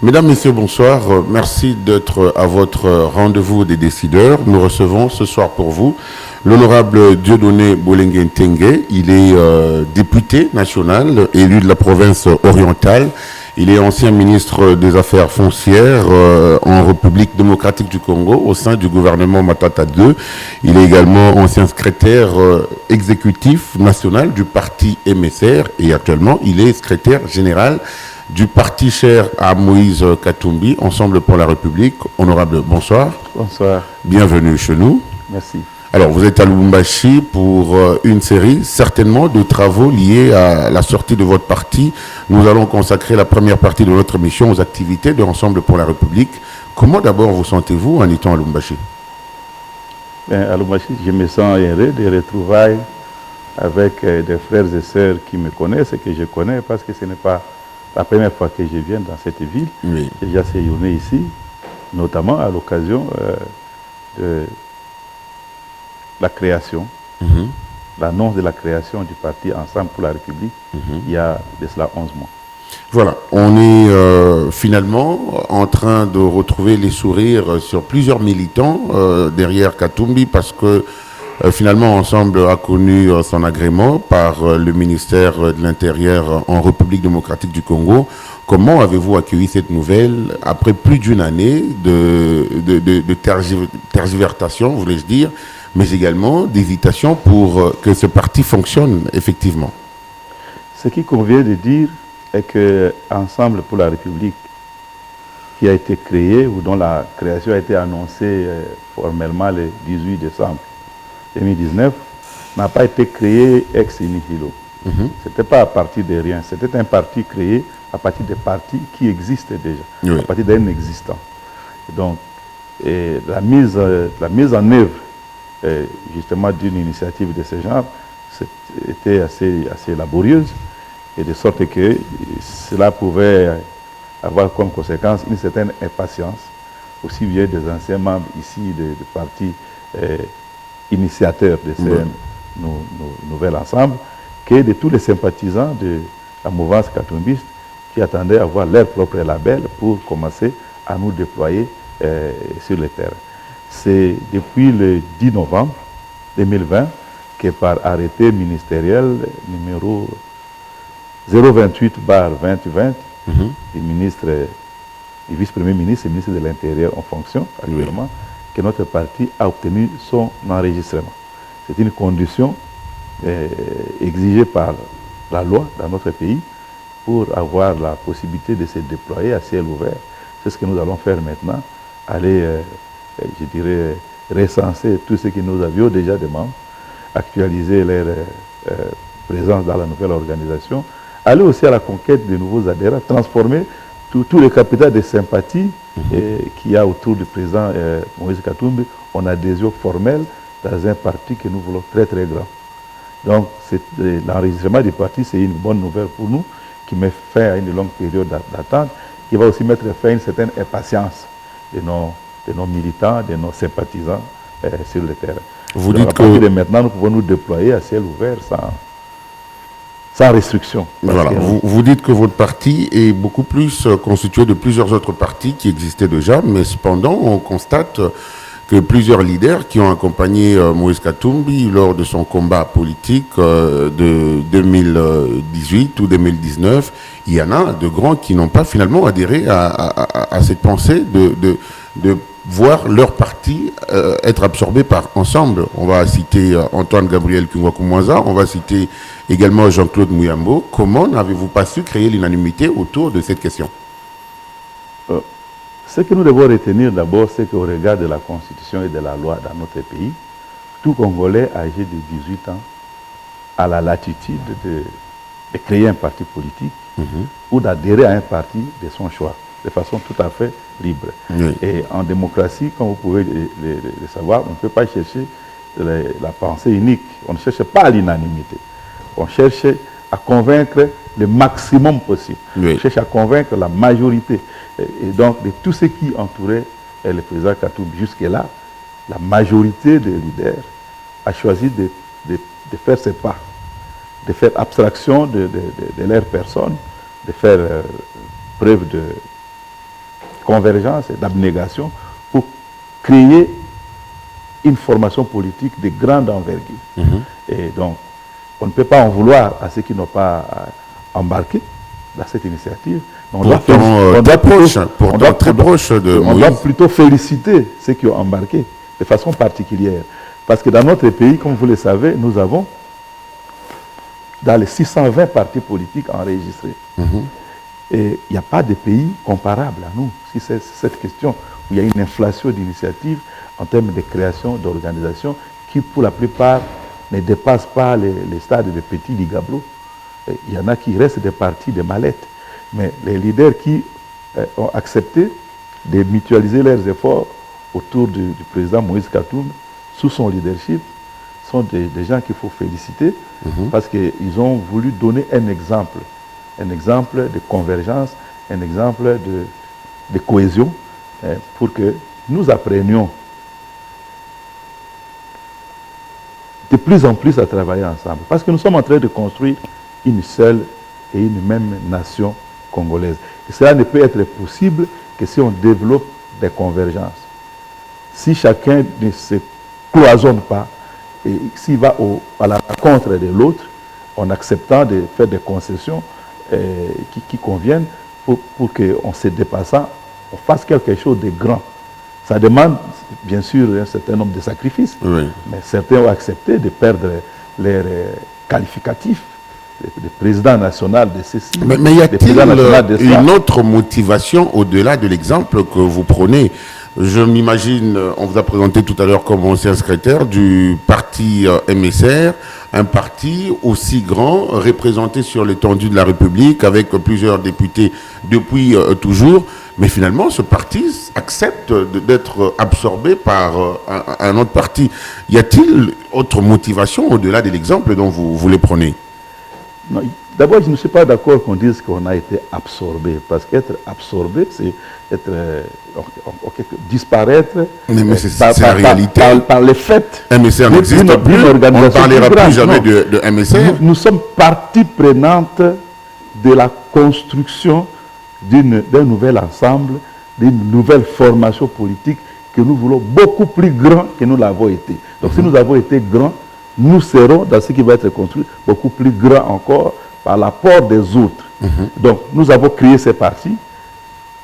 Mesdames, Messieurs, bonsoir. Merci d'être à votre rendez-vous des décideurs. Nous recevons ce soir pour vous l'honorable Dieudonné Bolengue Tengue. Il est député national, élu de la province orientale. Il est ancien ministre des Affaires foncières en République démocratique du Congo au sein du gouvernement Matata II. Il est également ancien secrétaire exécutif national du parti MSR et actuellement il est secrétaire général du parti cher à Moïse Katumbi, Ensemble pour la République. Honorable, bonsoir. Bonsoir. Bienvenue chez nous. Merci. Alors, vous êtes à Lubumbashi pour une série, certainement, de travaux liés à la sortie de votre parti. Nous allons consacrer la première partie de notre mission aux activités de Ensemble pour la République. Comment d'abord vous sentez-vous en étant à Lubumbashi? À Lubumbashi, je me sens heureux des retrouvailles avec des frères et sœurs qui me connaissent et que je connais parce que ce n'est pas la première fois que je viens dans cette ville. Oui. J'ai déjà séjourné ici, notamment à l'occasion de la création, l'annonce de la création du parti Ensemble pour la République, il y a de cela 11 mois. Voilà, on est finalement en train de retrouver les sourires sur plusieurs militants derrière Katumbi parce que finalement Ensemble a connu son agrément par le ministère de l'Intérieur en République démocratique du Congo. Comment avez-vous accueilli cette nouvelle après plus d'une année de tergiversation, voulais-je dire, mais également d'hésitation pour que ce parti fonctionne effectivement? Ce qui convient de dire est que Ensemble pour la République, qui a été créé ou dont la création a été annoncée formellement le 18 décembre 2019, n'a pas été créé ex nihilo. Ce n'était pas à partir de rien, c'était un parti créé à partir des partis qui existaient déjà, à partir d'un existant. Donc, la mise en œuvre justement d'une initiative de ce genre était assez laborieuse, et de sorte que cela pouvait avoir comme conséquence une certaine impatience, aussi bien des anciens membres ici de partis initiateurs de ce nouvel ensemble, que de tous les sympathisants de la mouvance katumbiste qui attendaient à avoir leur propre label pour commencer à nous déployer sur le terrain. C'est depuis le 10 novembre 2020 que par arrêté ministériel numéro 028/2020 du ministre, du vice-premier ministre et ministre de l'Intérieur en fonction actuellement, que notre parti a obtenu son enregistrement. C'est une condition exigée par la loi dans notre pays pour avoir la possibilité de se déployer à ciel ouvert. C'est ce que nous allons faire maintenant, aller, je dirais, recenser tout ce que nous avions déjà de membres, actualiser leur présence dans la nouvelle organisation, aller aussi à la conquête de nouveaux adhérents, transformer tout le capital de sympathie qu'il y a autour du président Moïse Katumbi en adhésion formelle dans un parti que nous voulons très très grand. Donc l'enregistrement du parti, c'est une bonne nouvelle pour nous, qui met fin à une longue période d'attente, qui va aussi mettre fin à une certaine impatience de nos militants, de nos sympathisants sur le terrain. Vous Donc, dites à partir de maintenant, nous pouvons nous déployer à ciel ouvert sans restriction. Voilà. Vous dites que votre parti est beaucoup plus constitué de plusieurs autres partis qui existaient déjà, mais cependant, on constate que plusieurs leaders qui ont accompagné Moïse Katumbi lors de son combat politique de 2018 ou 2019, il y en a de grands qui n'ont pas finalement adhéré à cette pensée de voir leur parti être absorbé par Ensemble. On va citer Antoine Gabriel Kungwakumwaza, on va citer également Jean-Claude Mouyambo. Comment n'avez-vous pas su créer l'unanimité autour de cette question? Ce que nous devons retenir d'abord, c'est qu'au regard de la Constitution et de la loi dans notre pays, tout Congolais âgé de 18 ans a la latitude de créer un parti politique ou d'adhérer à un parti de son choix, de façon tout à fait libre. Et en démocratie, comme vous pouvez le savoir, on ne peut pas chercher la pensée unique. On ne cherche pas l'unanimité. On cherche à convaincre le maximum possible. On cherche à convaincre la majorité. Et donc, de tout ce qui entourait le président Katumbi jusque-là, la majorité des leaders a choisi de faire ses pas, de faire abstraction de leur personne, de faire preuve convergence et d'abnégation pour créer une formation politique de grande envergure. Et donc, on ne peut pas en vouloir à ceux qui n'ont pas embarqué dans cette initiative. On doit plutôt féliciter ceux qui ont embarqué de façon particulière. Parce que dans notre pays, comme vous le savez, nous avons dans les 620 partis politiques enregistrés. Et il n'y a pas de pays comparable à nous, si c'est cette question, où il y a une inflation d'initiatives en termes de création d'organisations qui, pour la plupart, ne dépassent pas les stades de petits ligabros. Il y en a qui restent des partis de mallettes. Mais les leaders qui ont accepté de mutualiser leurs efforts autour du président Moïse Katoum, sous son leadership, sont des gens qu'il faut féliciter parce qu'ils ont voulu donner un exemple de convergence, un exemple de cohésion pour que nous apprenions de plus en plus à travailler ensemble. Parce que nous sommes en train de construire une seule et une même nation congolaise. Et cela ne peut être possible que si on développe des convergences. Si chacun ne se cloisonne pas, et s'il va à la rencontre de l'autre, en acceptant de faire des concessions qui conviennent pour qu'en se dépassant, on fasse quelque chose de grand. Ça demande, bien sûr, un certain nombre de sacrifices, mais certains ont accepté de perdre leurs qualificatifs de président national de ceci. Mais y a-t-il une autre motivation au-delà de l'exemple que vous prenez? Je m'imagine, on vous a présenté tout à l'heure comme ancien secrétaire du parti MSR, un parti aussi grand, représenté sur l'étendue de la République, avec plusieurs députés depuis toujours. Mais finalement, ce parti accepte d'être absorbé par un autre parti. Y a-t-il autre motivation au-delà de l'exemple dont vous les prenez? D'abord, je ne suis pas d'accord qu'on dise qu'on a été absorbé, parce qu'être absorbé, c'est être disparaître c'est la réalité. Par les faits. MSR n'existe plus, on ne parlera plus jamais de MSR. Nous sommes partie prenante de la construction d'un nouvel ensemble, d'une nouvelle formation politique que nous voulons beaucoup plus grand que nous l'avons été. Donc si nous avons été grands, nous serons, dans ce qui va être construit, beaucoup plus grand encore par l'apport des autres. Donc, nous avons créé ces partis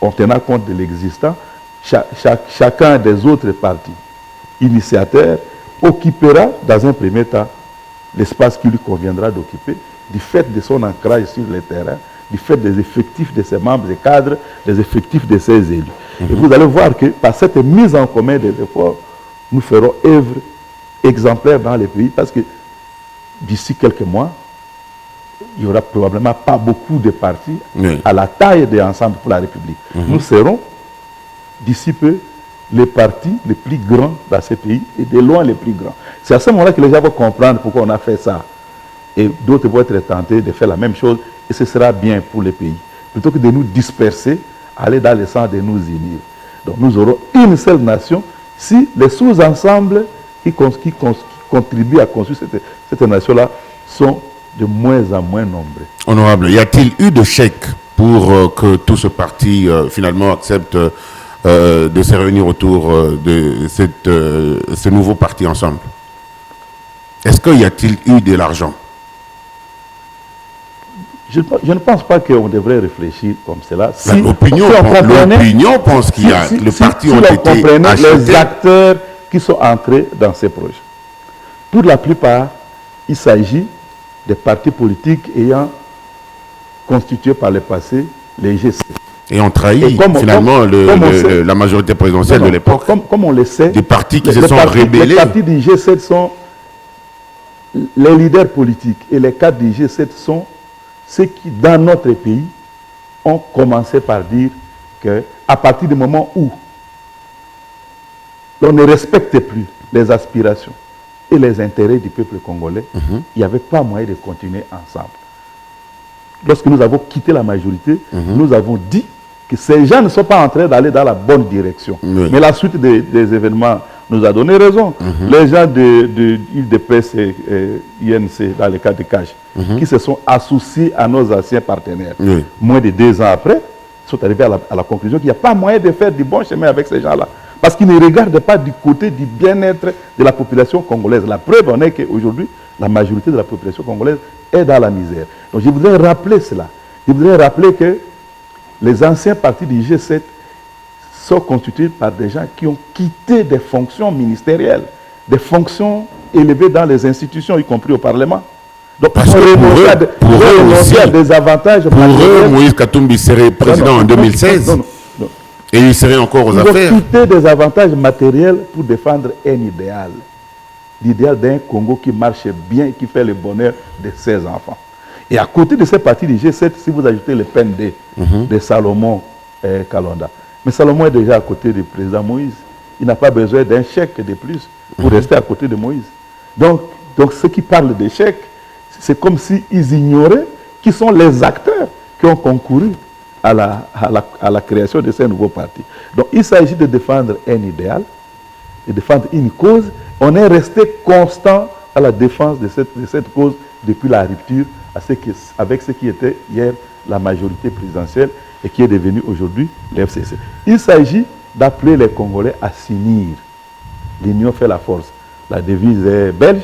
en tenant compte de l'existant. Chacun des autres partis initiateurs occupera, dans un premier temps, l'espace qui lui conviendra d'occuper, du fait de son ancrage sur le terrain, du fait des effectifs de ses membres, des cadres, des effectifs de ses élus. Et vous allez voir que par cette mise en commun des efforts, nous ferons œuvre exemplaire dans les pays, parce que d'ici quelques mois, il n'y aura probablement pas beaucoup de partis à la taille des Ensemble pour la République. Nous serons, d'ici peu, les partis les plus grands dans ces pays, et de loin les plus grands. C'est à ce moment-là que les gens vont comprendre pourquoi on a fait ça. Et d'autres vont être tentés de faire la même chose, et ce sera bien pour les pays. Plutôt que de nous disperser, aller dans le sens de nous unir. Donc nous aurons une seule nation si les sous-ensembles qui contribuent à construire cette nation-là sont de moins en moins nombreux. Honorable, y a-t-il eu de chèques pour que tout ce parti finalement accepte de se réunir autour de ce nouveau parti ensemble? Est-ce qu'il y a-t-il eu de l'argent? Je ne pense pas qu'on devrait réfléchir comme cela. Si, l'opinion pense qu'il y a... le parti ont été achetés. Les acteurs qui sont entrés dans ces projets. Pour la plupart, il s'agit des partis politiques ayant constitué par le passé les G7. Et ont trahi finalement la majorité présidentielle de l'époque. Comme on le sait, des partis qui se sont rébellés. Les partis du G7 sont les leaders politiques, et les cadres du G7 sont ceux qui, dans notre pays, ont commencé par dire qu'à partir du moment où l'on ne respecte plus les aspirations et les intérêts du peuple congolais, il n'y avait pas moyen de continuer ensemble. Lorsque nous avons quitté la majorité, nous avons dit que ces gens ne sont pas en train d'aller dans la bonne direction. Mais la suite des événements nous a donné raison. Les gens de UDPS et INC, dans le cas de CAJ, qui se sont associés à nos anciens partenaires. Moins de 2 ans après, sont arrivés à la conclusion qu'il n'y a pas moyen de faire du bon chemin avec ces gens-là. Parce qu'ils ne regardent pas du côté du bien-être de la population congolaise. La preuve en est qu'aujourd'hui, la majorité de la population congolaise est dans la misère. Donc je voudrais rappeler cela. Je voudrais rappeler que les anciens partis du G7 sont constitués par des gens qui ont quitté des fonctions ministérielles, des fonctions élevées dans les institutions, y compris au Parlement. Donc, parce que pour eux aussi, des avantages. Pour eux, Moïse Katumbi serait président en 2016 et il serait encore aux affaires. Ils ont quitté des avantages matériels pour défendre un idéal. L'idéal d'un Congo qui marche bien, qui fait le bonheur de ses enfants. Et à côté de ces partis du G7, si vous ajoutez le PND de Salomon Kalonda, mais Salomon est déjà à côté du président Moïse. Il n'a pas besoin d'un chèque de plus pour rester à côté de Moïse. Donc ceux qui parlent d'échec, c'est comme s'ils ignoraient qui sont les acteurs qui ont concouru à la création de ces nouveaux partis. Donc il s'agit de défendre un idéal, de défendre une cause. On est resté constant à la défense de cette cause depuis la rupture avec ce qui était hier la majorité présidentielle et qui est devenu aujourd'hui l'FCC. Il s'agit d'appeler les Congolais à s'unir. L'union fait la force. La devise est belge,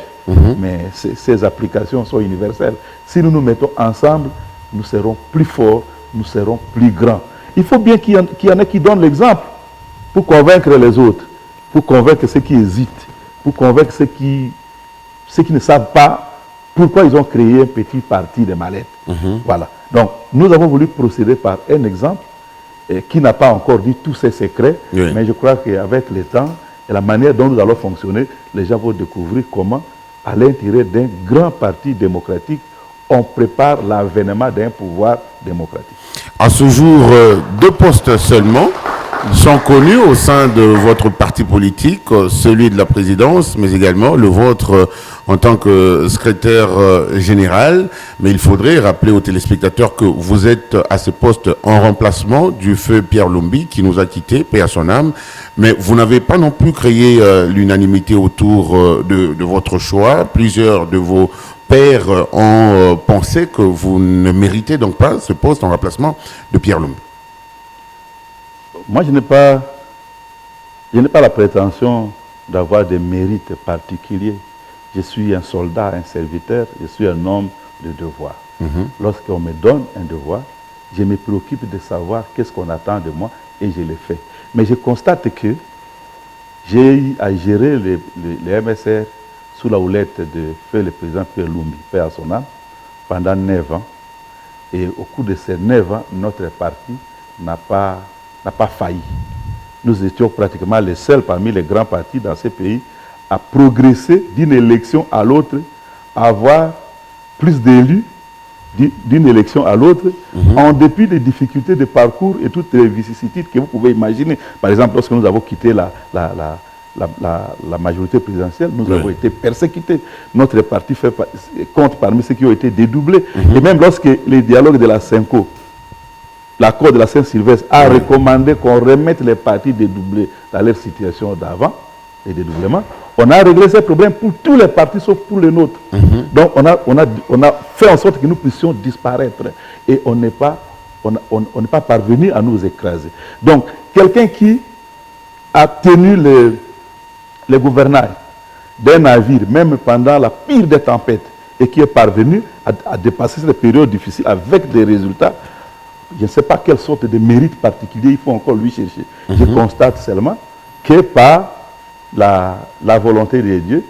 mais ces applications sont universelles. Si nous nous mettons ensemble, nous serons plus forts, nous serons plus grands. Il faut bien qu'il y en ait qui donnent l'exemple pour convaincre les autres, pour convaincre ceux qui hésitent, pour convaincre ceux qui ne savent pas pourquoi ils ont créé un petit parti de mallettes. Voilà. Donc, nous avons voulu procéder par un exemple qui n'a pas encore dit tous ses secrets, mais je crois qu'avec le temps et la manière dont nous allons fonctionner, les gens vont découvrir comment, à l'intérieur d'un grand parti démocratique, on prépare l'avènement d'un pouvoir démocratique. À ce jour, 2 postes seulement sont connus au sein de votre parti politique, celui de la présidence, mais également le vôtre en tant que secrétaire général. Mais il faudrait rappeler aux téléspectateurs que vous êtes à ce poste en remplacement du feu Pierre Lumbi, qui nous a quittés, paix à son âme. Mais vous n'avez pas non plus créé l'unanimité autour de votre choix. Plusieurs de vos pairs ont pensé que vous ne méritez donc pas ce poste en remplacement de Pierre Lumbi. Moi, je n'ai pas la prétention d'avoir des mérites particuliers. Je suis un soldat, un serviteur, je suis un homme de devoir. Lorsqu'on me donne un devoir, je me préoccupe de savoir qu'est-ce qu'on attend de moi et je le fais. Mais je constate que j'ai eu à gérer les MSR sous la houlette de feu le président Pierre Lumbi, paix à son âme, pendant 9 ans. Et au cours de ces 9 ans, notre parti n'a pas failli. Nous étions pratiquement les seuls parmi les grands partis dans ces pays à progresser d'une élection à l'autre, à avoir plus d'élus d'une élection à l'autre, en dépit des difficultés de parcours et toutes les vicissitudes que vous pouvez imaginer. Par exemple, lorsque nous avons quitté la majorité présidentielle, nous avons été persécutés. Notre parti compte parmi ceux qui ont été dédoublés. Et même lorsque les dialogues de la Cinco, l'accord de la Saint-Sylvestre a recommandé qu'on remette les partis dédoublés dans leur situation d'avant, les dédoublements, on a réglé ces problèmes pour tous les partis sauf pour les nôtres. Donc on a fait en sorte que nous puissions disparaître et on n'est pas parvenu à nous écraser. Donc quelqu'un qui a tenu les gouvernails d'un navire, même pendant la pire des tempêtes, et qui est parvenu à dépasser cette période difficile avec des résultats, je ne sais pas quelle sorte de mérite particulier il faut encore lui chercher. Je constate seulement que par la volonté de Dieu,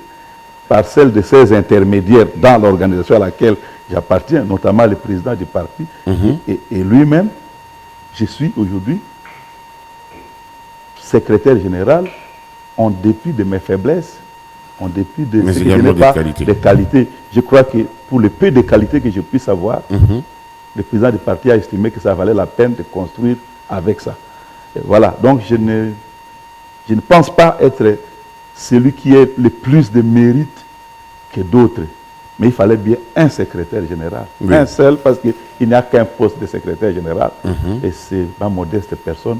par celle de ses intermédiaires dans l'organisation à laquelle j'appartiens, notamment le président du parti, et lui-même, je suis aujourd'hui secrétaire général en dépit de mes faiblesses, en dépit de ce que je n'ai pas de qualité. Je crois que pour le peu de qualité que je puisse avoir, le président du parti a estimé que ça valait la peine de construire avec ça. Et voilà, donc je ne pense pas être celui qui a le plus de mérite que d'autres. Mais il fallait bien un secrétaire général. Un seul, parce qu'il n'y a qu'un poste de secrétaire général. Et c'est ma modeste personne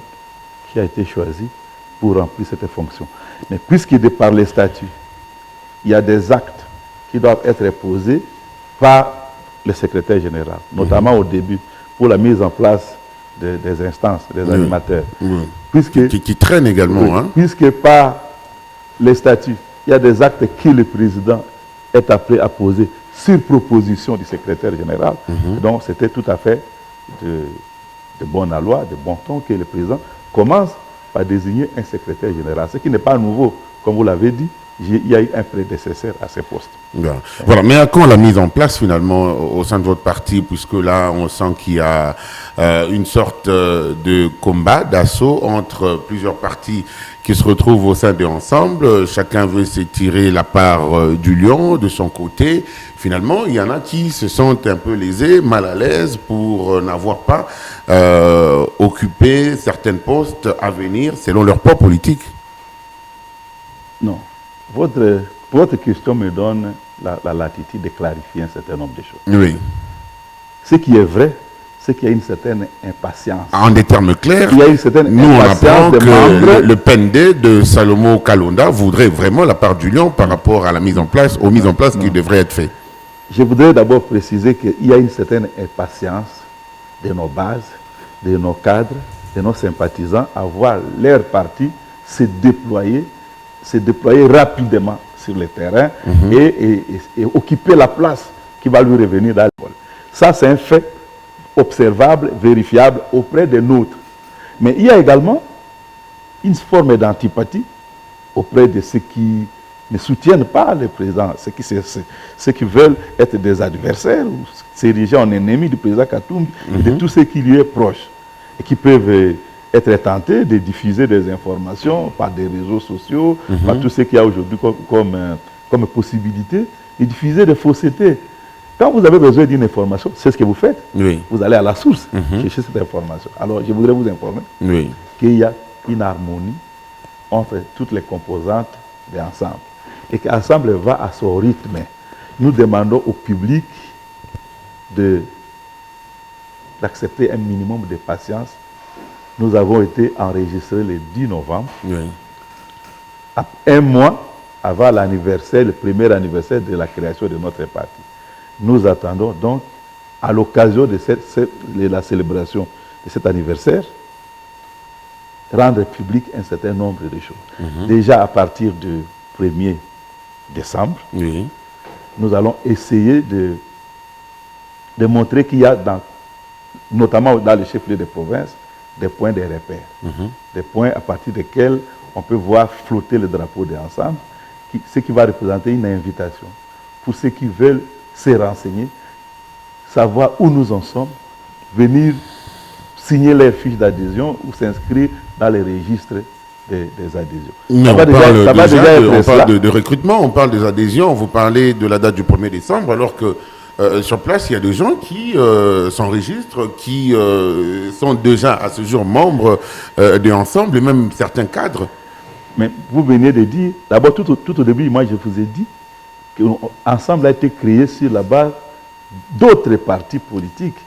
qui a été choisie pour remplir cette fonction. Mais puisqu'il est par les statuts, il y a des actes qui doivent être posés par le secrétaire général, notamment au début, pour la mise en place des instances, des animateurs. Oui. Puisque, Qui traîne également. oui, Hein. puisque par les statuts, il y a des actes que le président est appelé à poser sur proposition du secrétaire général. Donc c'était tout à fait de bonne loi, de bon ton que le président commence par désigner un secrétaire général. Ce qui n'est pas nouveau, comme vous l'avez dit, il y a eu un prédécesseur à ce poste. Bien. Voilà. Mais à quand la mise en place finalement au sein de votre parti, puisque là on sent qu'il y a une sorte de combat, d'assaut entre plusieurs partis qui se retrouvent au sein de Ensemble. Chacun veut s'étirer la part du lion de son côté. Finalement, il y en a qui se sentent un peu lésés, mal à l'aise pour n'avoir pas occupé certains postes à venir selon leur poids politique. Non. Votre question me donne la latitude de clarifier un certain nombre de choses. Oui. Ce qui est vrai, c'est qu'il y a une certaine impatience. En des termes clairs, Il y a une certaine nous on apprend impatience des membres. que le PND de Salomo Kalonda voudrait vraiment la part du lion par rapport à la mise en place, aux mises en place qui devraient être faites. Je voudrais d'abord préciser qu'il y a une certaine impatience de nos bases, de nos cadres, de nos sympathisants à voir leur parti se déployer rapidement sur le terrain et occuper la place qui va lui revenir dans l'école. Ça, c'est un fait observable, vérifiable auprès des nôtres. Mais il y a également une forme d'antipathie auprès de ceux qui ne soutiennent pas le président, ceux qui veulent être des adversaires ou s'ériger en ennemis du président Katumbi et de tous ceux qui lui est proche et qui peuvent être tentés de diffuser des informations par des réseaux sociaux, par tout ce qu'il y a aujourd'hui comme possibilité, de diffuser des faussetés. Quand vous avez besoin d'une information, c'est ce que vous faites. Oui. Vous allez à la source chercher cette information. Alors, je voudrais vous informer qu'il y a une harmonie entre toutes les composantes de l'ensemble. Et qu'ensemble va à son rythme. Nous demandons au public d'accepter un minimum de patience. Nous avons été enregistrés le 10 novembre, un mois avant l'anniversaire, le premier anniversaire de la création de notre parti. Nous attendons donc, à l'occasion de la célébration de cet anniversaire, rendre public un certain nombre de choses. Déjà à partir du 1er décembre, nous allons essayer de montrer qu'il y a, notamment dans les chefs-lieux de province, des points de repère, des points à partir desquels on peut voir flotter le drapeau de l'ensemble, ce qui va représenter une invitation pour ceux qui veulent se renseigner, savoir où nous en sommes, venir signer leur fiche d'adhésion ou s'inscrire dans les registres des adhésions. Non, on parle de recrutement, on parle des adhésions, vous parlez de la date du 1er décembre, alors que sur place, il y a des gens qui s'enregistrent, qui sont déjà à ce jour membres de Ensemble, et même certains cadres. Mais vous venez de dire, d'abord tout au début, moi je vous ai dit qu'Ensemble a été créé sur la base d'autres partis politiques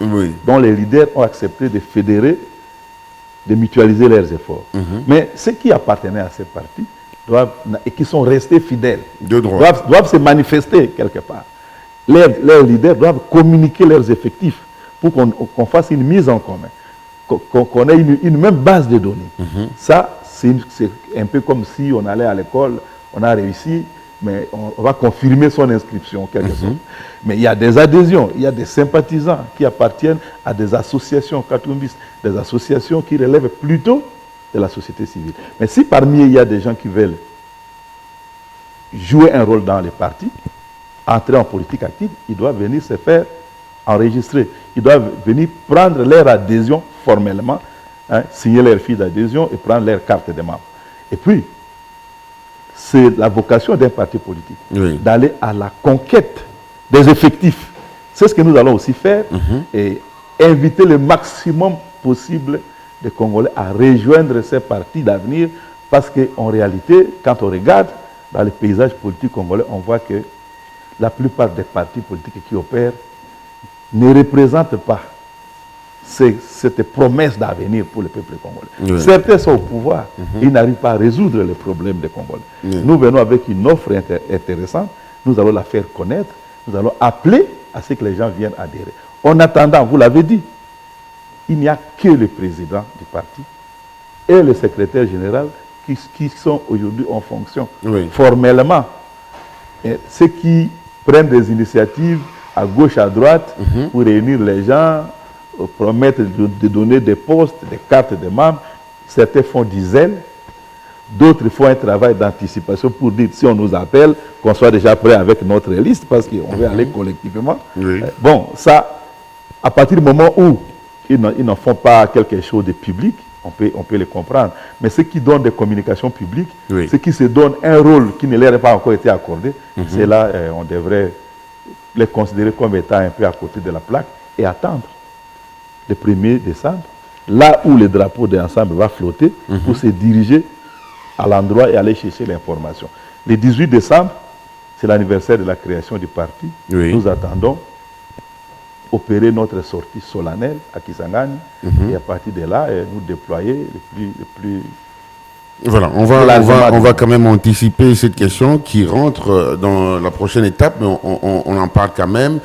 dont les leaders ont accepté de fédérer, de mutualiser leurs efforts. Mais ceux qui appartenaient à ces partis et qui sont restés fidèles doivent se manifester quelque part. Leurs leaders doivent communiquer leurs effectifs pour qu'on fasse une mise en commun, qu'on ait une même base de données. Ça, c'est un peu comme si on allait à l'école, on a réussi, mais on va confirmer son inscription en quelque sorte. Mais il y a des adhésions, il y a des sympathisants qui appartiennent à des associations katumbistes, des associations qui relèvent plutôt de la société civile. Mais si parmi eux, il y a des gens qui veulent jouer un rôle dans les partis, entrer en politique active, ils doivent venir se faire enregistrer. Ils doivent venir prendre leur adhésion formellement, signer leur fiche d'adhésion et prendre leur carte de membre. Et puis, c'est la vocation d'un parti politique, d'aller à la conquête des effectifs. C'est ce que nous allons aussi faire et inviter le maximum possible de Congolais à rejoindre ces partis d'avenir parce qu'en réalité, quand on regarde dans le paysage politique congolais, on voit que la plupart des partis politiques qui opèrent ne représentent pas cette promesse d'avenir pour le peuple congolais. Certains sont au pouvoir, ils n'arrivent pas à résoudre les problèmes des Congolais. Nous venons avec une offre intéressante, nous allons la faire connaître, nous allons appeler à ce que les gens viennent adhérer. En attendant, vous l'avez dit, il n'y a que le président du parti et le secrétaire général qui sont aujourd'hui en fonction. Oui. Formellement, et ceux qui prennent des initiatives à gauche, à droite, pour réunir les gens, promettre de donner des postes, des cartes de membres, certains font du zèle, d'autres font un travail d'anticipation pour dire si on nous appelle, qu'on soit déjà prêt avec notre liste, parce qu'on veut aller collectivement. Oui. Bon, ça, à partir du moment où ils n'en font pas quelque chose de public, on peut les comprendre. Mais ceux qui donnent des communications publiques, Oui. ceux qui se donnent un rôle qui ne leur a pas encore été accordé, c'est là on devrait les considérer comme étant un peu à côté de la plaque et attendre le 1er décembre, là où le drapeau de l'ensemble va flotter, pour se diriger à l'endroit et aller chercher l'information. Le 18 décembre, c'est l'anniversaire de la création du parti. Oui. Nous attendons opérer notre sortie solennelle à Kisangani et à partir de là, nous déployer le plus Voilà, on va quand même anticiper cette question qui rentre dans la prochaine étape, mais on en parle quand même.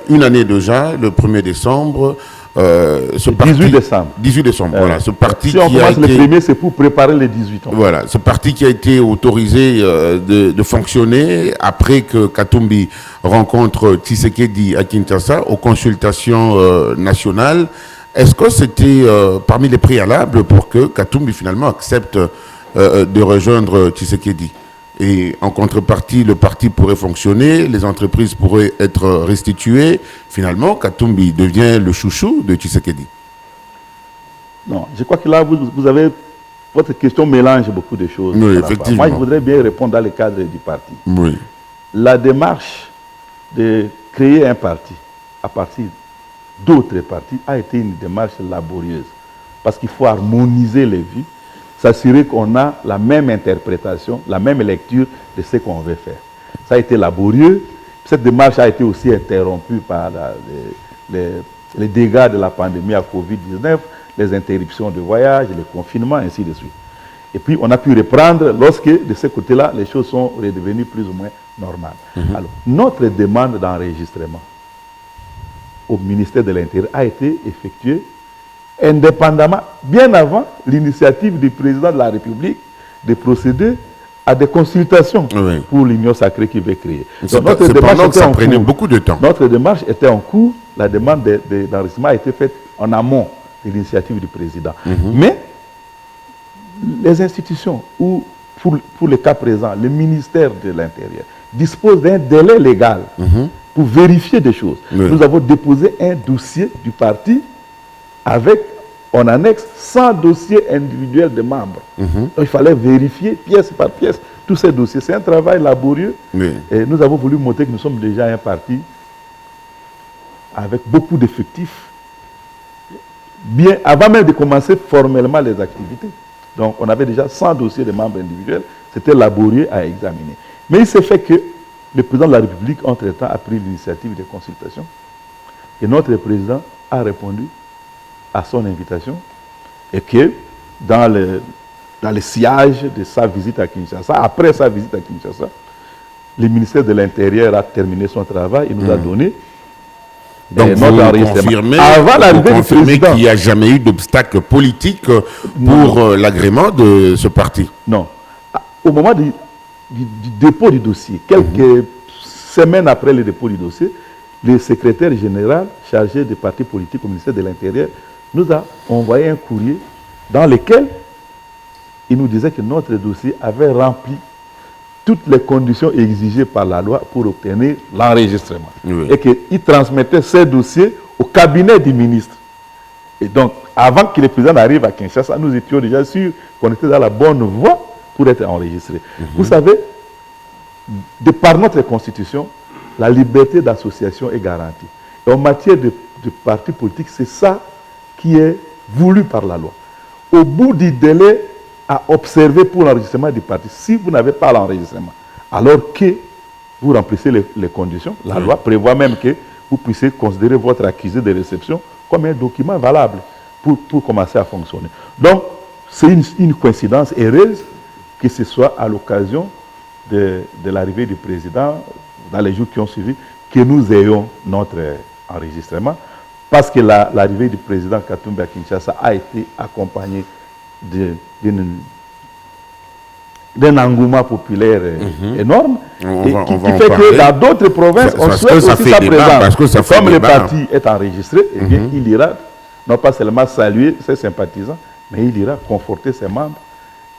Une année déjà, le 1er décembre, ce parti... 18 décembre. 18 décembre, voilà. Ce parti si on qui a commence le été... 1er, c'est pour préparer le 18 ans. Voilà, ce parti qui a été autorisé de fonctionner après que Katumbi rencontre Tshisekedi à Kinshasa aux consultations nationales. Est-ce que c'était parmi les préalables pour que Katumbi finalement accepte de rejoindre Tshisekedi? Et en contrepartie, le parti pourrait fonctionner, les entreprises pourraient être restituées. Finalement, Katumbi devient le chouchou de Tshisekedi. Non, je crois que là, vous avez... Votre question mélange beaucoup de choses. Oui, effectivement. Moi, je voudrais bien répondre dans le cadre du parti. Oui. La démarche de créer un parti à partir d'autres partis a été une démarche laborieuse. Parce qu'il faut harmoniser les vues, s'assurer qu'on a la même interprétation, la même lecture de ce qu'on veut faire. Ça a été laborieux. Cette démarche a été aussi interrompue par les dégâts de la pandémie à Covid-19, les interruptions de voyage, les confinements, ainsi de suite. Et puis, on a pu reprendre lorsque, de ce côté-là, les choses sont redevenues plus ou moins normales. Alors, notre demande d'enregistrement au ministère de l'Intérieur a été effectuée indépendamment, bien avant l'initiative du président de la République de procéder à des consultations pour l'Union sacrée qu'il veut créer. Donc, notre démarche était en cours. Beaucoup de temps. Notre démarche était en cours. La demande d'enregistrement a été faite en amont de l'initiative du président. Mais les institutions, ou pour le cas présent, le ministère de l'Intérieur, dispose d'un délai légal pour vérifier des choses. Nous avons déposé un dossier du parti avec, en annexe, 100 dossiers individuels de membres. Donc, il fallait vérifier pièce par pièce tous ces dossiers. C'est un travail laborieux. Et nous avons voulu montrer que nous sommes déjà un parti avec beaucoup d'effectifs, bien avant même de commencer formellement les activités. Donc, on avait déjà 100 dossiers de membres individuels. C'était laborieux à examiner. Mais il s'est fait que le président de la République, entre-temps, a pris l'initiative de consultation. Et notre président a répondu à son invitation. Et que dans le sillage de sa visite à Kinshasa, après sa visite à Kinshasa, le ministère de l'Intérieur a terminé son travail. Il nous a donné donc vous confirmez, avant l'arrivée du président, qu'il n'y a jamais eu d'obstacle politique pour l'agrément de ce parti? Non. Au moment du dépôt du dossier, quelques semaines après le dépôt du dossier, le secrétaire général chargé des partis politiques au ministère de l'Intérieur nous a envoyé un courrier dans lequel il nous disait que notre dossier avait rempli toutes les conditions exigées par la loi pour obtenir l'enregistrement. Et qu'il transmettait ces dossiers au cabinet du ministre. Et donc, avant que le président arrive à Kinshasa, nous étions déjà sûrs qu'on était dans la bonne voie pour être enregistrés. Vous savez, de par notre constitution, la liberté d'association est garantie. Et en matière de partis politiques, c'est ça qui est voulu par la loi. Au bout du délai à observer pour l'enregistrement du parti, si vous n'avez pas l'enregistrement, alors que vous remplissez les conditions, la loi prévoit même que vous puissiez considérer votre accusé de réception comme un document valable pour commencer à fonctionner. Donc, c'est une coïncidence heureuse que ce soit à l'occasion de l'arrivée du président, dans les jours qui ont suivi, que nous ayons notre enregistrement. parce que l'arrivée du président Katumbi à Kinshasa a été accompagnée d'un engouement populaire énorme, qui fait que dans d'autres provinces, on souhaite aussi sa présence. Comme le parti est enregistré, eh bien, il ira non pas seulement saluer ses sympathisants, mais il ira conforter ses membres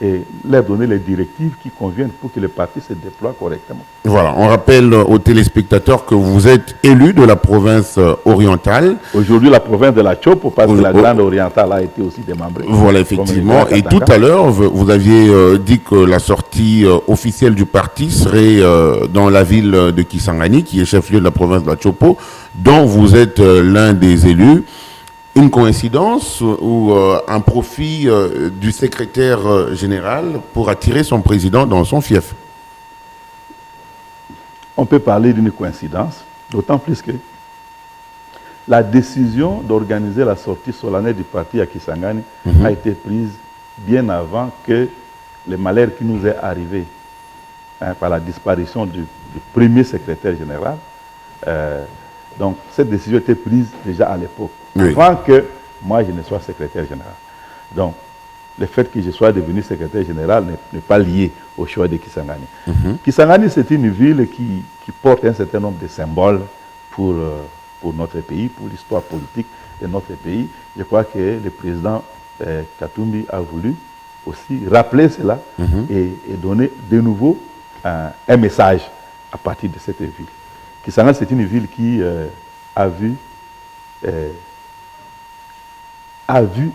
et leur donner les directives qui conviennent pour que le parti se déploie correctement. Voilà, on rappelle aux téléspectateurs que vous êtes élu de la province orientale. Aujourd'hui, la province de la Chopo, parce que la grande orientale a été aussi démembrée. Voilà, effectivement. Et tout à l'heure, vous aviez dit que la sortie officielle du parti serait dans la ville de Kisangani, qui est chef-lieu de la province de la Chopo, dont vous êtes l'un des élus. Une coïncidence ou un profit du secrétaire général pour attirer son président dans son fief? On peut parler d'une coïncidence, d'autant plus que la décision d'organiser la sortie solennelle du parti à Kisangani a été prise bien avant que le malheur qui nous est arrivé par la disparition du premier secrétaire général. Donc cette décision a été prise déjà à l'époque. Oui. Avant que moi je ne sois secrétaire général. Donc, le fait que je sois devenu secrétaire général n'est pas lié au choix de Kisangani. Kisangani, c'est une ville qui porte un certain nombre de symboles pour notre pays, pour l'histoire politique de notre pays. Je crois que le président Katumbi a voulu aussi rappeler cela et donner de nouveau un message à partir de cette ville. Kisangani, c'est une ville qui a vu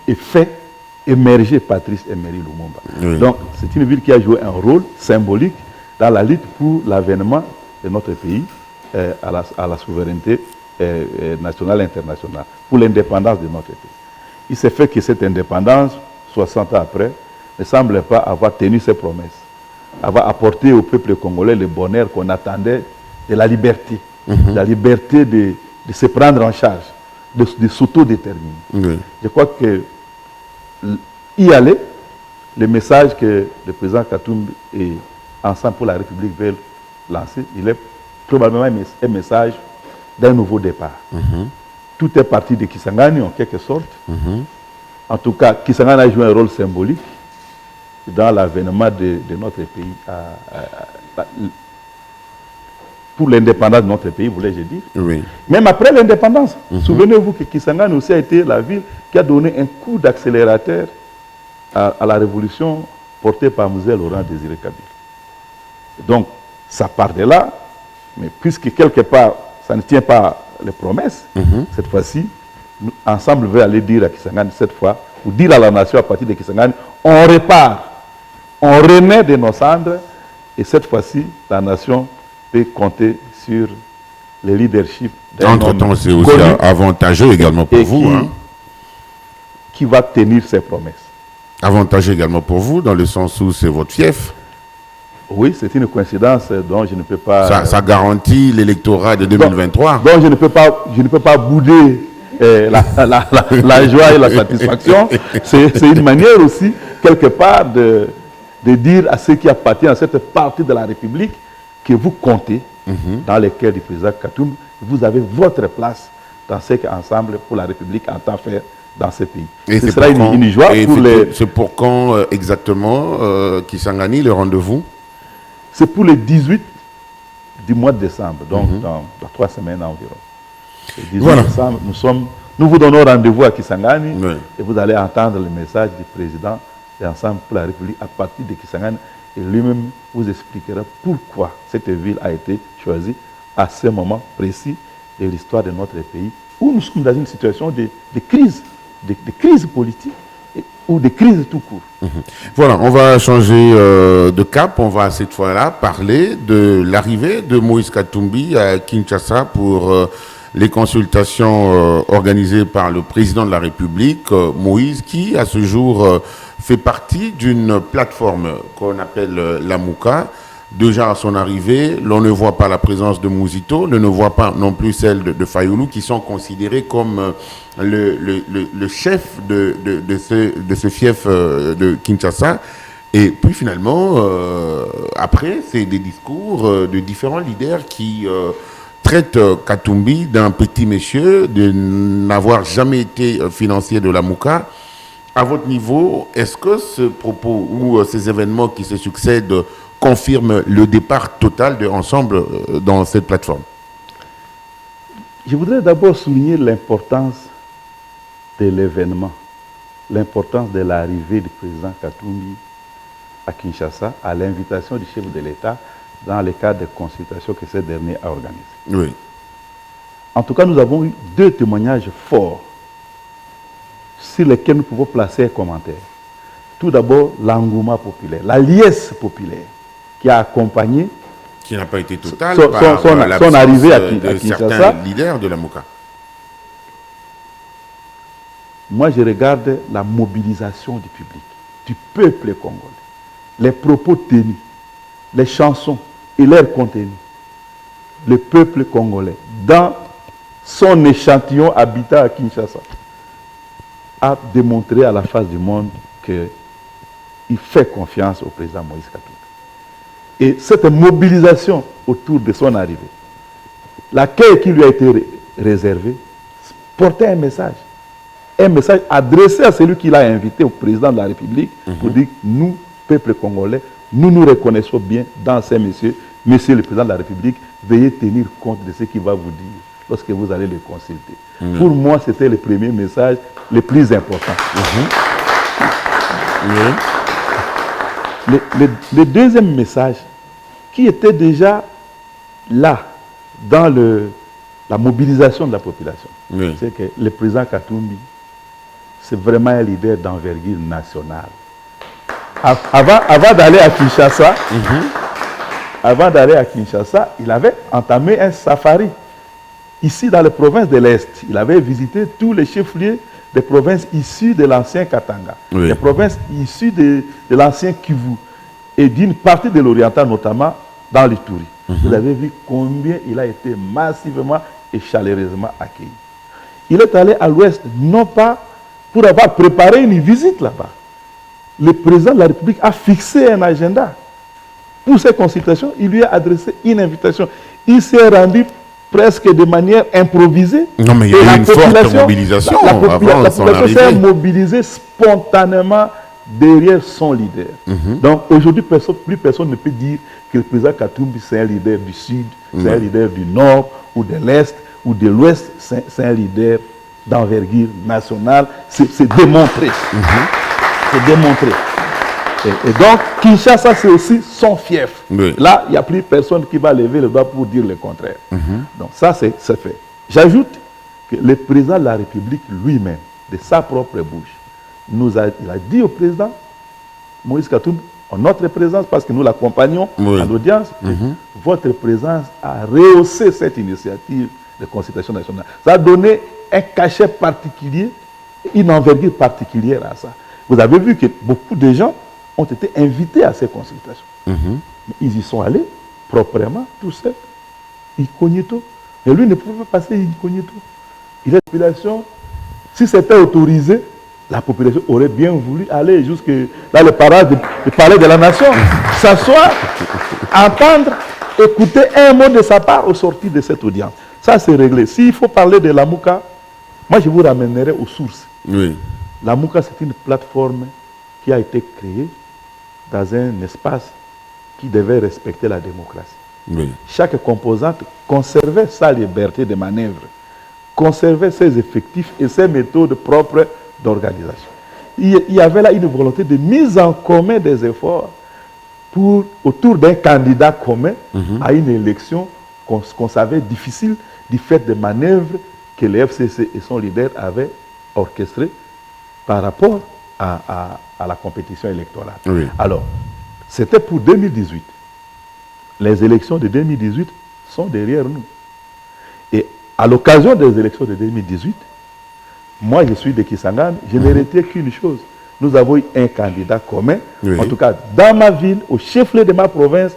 et fait émerger Patrice Emery Lumumba. Oui. Donc, c'est une ville qui a joué un rôle symbolique dans la lutte pour l'avènement de notre pays à la souveraineté nationale et internationale, pour l'indépendance de notre pays. Il s'est fait que cette indépendance, 60 ans après, ne semble pas avoir tenu ses promesses, avoir apporté au peuple congolais le bonheur qu'on attendait de la liberté, la liberté de se prendre en charge, de s'autodéterminer. Oui. Je crois que y aller, le message que le président Katumbi et Ensemble pour la République veulent lancer, il est probablement un message d'un nouveau départ. Tout est parti de Kisangani en quelque sorte. En tout cas, Kisangani a joué un rôle symbolique dans l'avènement de notre pays pour l'indépendance de notre pays, voulais-je dire. Oui. Même après l'indépendance, souvenez-vous que Kisangani aussi a été la ville qui a donné un coup d'accélérateur à la révolution portée par Mzee Laurent Désiré Kabila. Donc, ça part de là, mais puisque quelque part, ça ne tient pas les promesses, cette fois-ci, Ensemble veut aller dire à Kisangani cette fois, ou dire à la nation à partir de Kisangani, on répare, on renaît de nos cendres, et cette fois-ci, la nation peut compter sur le leadership d'un homme Entre-temps, c'est aussi avantageux également pour vous. Qui va tenir ses promesses. Avantageux également pour vous, dans le sens où c'est votre fief. Oui, c'est une coïncidence dont je ne peux pas... Ça garantit l'électorat de 2023. Donc je ne peux pas bouder la joie et la satisfaction. C'est une manière aussi, quelque part, de dire à ceux qui appartiennent à cette partie de la République que vous comptez dans les cœurs du président Katumbi. Vous avez votre place dans ce qu'Ensemble pour la République entend faire dans ce pays. Et ce sera une joie pour les... C'est pour quand exactement, Kisangani, le rendez-vous? C'est pour le 18 du mois de décembre, donc dans 3 semaines environ. Le 18 décembre, nous vous donnons rendez-vous à Kisangani et vous allez entendre le message du président de Ensemble pour la République à partir de Kisangani. Et lui-même vous expliquera pourquoi cette ville a été choisie à ce moment précis de l'histoire de notre pays, où nous sommes dans une situation de crise, de crise politique ou de crise tout court. Voilà, on va changer de cap. On va cette fois-là parler de l'arrivée de Moïse Katumbi à Kinshasa pour les consultations organisées par le président de la République, Moïse, qui à ce jour fait partie d'une plateforme qu'on appelle la Mouka. Déjà à son arrivée, l'on ne voit pas la présence de Mouzito, on ne voit pas non plus celle de Fayoulou, qui sont considérés comme le chef de ce fief de Kinshasa. Et puis finalement, après, c'est des discours de différents leaders qui traite Katumbi d'un petit monsieur, de n'avoir jamais été financier de la Mouka. À votre niveau, est-ce que ce propos ou ces événements qui se succèdent confirment le départ total de Ensemble dans cette plateforme? Je voudrais d'abord souligner l'importance de l'événement, l'importance de l'arrivée du président Katumbi à Kinshasa à l'invitation du chef de l'État dans le cadre des consultations que ce dernier a organisées. Oui. En tout cas, nous avons eu 2 témoignages forts sur lesquels nous pouvons placer un commentaire. Tout d'abord, l'engouement populaire, la liesse populaire qui a accompagné Qui n'a pas été total son arrivée à Kinshasa. Certains leaders de la Mouka. Moi, je regarde la mobilisation du public, du peuple congolais, les propos tenus, les chansons et leur contenu. Le peuple congolais, dans son échantillon habitant à Kinshasa, a démontré à la face du monde qu'il fait confiance au président Moïse Katumbi. Et cette mobilisation autour de son arrivée, l'accueil qui lui a été réservé, portait un message adressé à celui qui l'a invité, au président de la République, pour dire, nous, peuple congolais, nous nous reconnaissons bien dans ces messieurs. Monsieur le président de la République, veuillez tenir compte de ce qu'il va vous dire lorsque vous allez le consulter. Pour moi, c'était le premier message le plus important. Le deuxième message, qui était déjà là, dans la mobilisation de la population, c'est que le président Katumbi, c'est vraiment un leader d'envergure nationale. Avant d'aller à Kinshasa, il avait entamé un safari. Ici, dans les provinces de l'Est, il avait visité tous les chefs-lieux des provinces issues de l'ancien Katanga, des provinces issues de l'ancien Kivu, et d'une partie de l'Oriental, notamment dans l'Ituri. Vous avez vu combien il a été massivement et chaleureusement accueilli. Il est allé à l'Ouest, non pas pour avoir préparé une visite là-bas. Le président de la République a fixé un agenda. Pour ces consultations, il lui a adressé une invitation. Il s'est rendu presque de manière improvisée. Non, mais il y a eu une forte mobilisation. La population s'est mobilisée spontanément derrière son leader. Donc aujourd'hui, plus personne ne peut dire que le président Katumbi, c'est un leader du Sud, c'est un leader du Nord, ou de l'Est, ou de l'Ouest. C'est un leader d'envergure nationale. C'est démontré. C'est démontré. Et donc, Kinshasa, c'est aussi son fief. Là, il n'y a plus personne qui va lever le doigt pour dire le contraire. Donc, ça, c'est fait. J'ajoute que le président de la République lui-même, de sa propre bouche, il a dit au président Moïse Katumbi, en notre présence, parce que nous l'accompagnons à l'audience, votre présence a rehaussé cette initiative de consultation nationale. Ça a donné un cachet particulier, une envergure particulière à ça. Vous avez vu que beaucoup de gens ont été invités à ces consultations. Mais ils y sont allés proprement, tout seul, incognito. Et lui ne pouvait pas passer incognito. Il est population. Si c'était autorisé, la population aurait bien voulu aller jusque dans le palais de la nation, s'asseoir, entendre, écouter un mot de sa part au sortir de cette audience. Ça, c'est réglé. S'il faut parler de la Mouka, moi, je vous ramènerai aux sources. La Mouka, c'est une plateforme qui a été créée dans un espace qui devait respecter la démocratie. Chaque composante conservait sa liberté de manœuvre, conservait ses effectifs et ses méthodes propres d'organisation. Il y avait là une volonté de mise en commun des efforts autour d'un candidat commun à une élection qu'on savait difficile du fait des manœuvres que le FCC et son leader avaient orchestrées par rapport à la compétition électorale. Alors, c'était pour 2018. Les élections de 2018 sont derrière nous. Et à l'occasion des élections de 2018, moi je suis de Kisangani, je ne retiens qu'une chose. Nous avons eu un candidat commun. En tout cas, dans ma ville, au chef-lieu de ma province,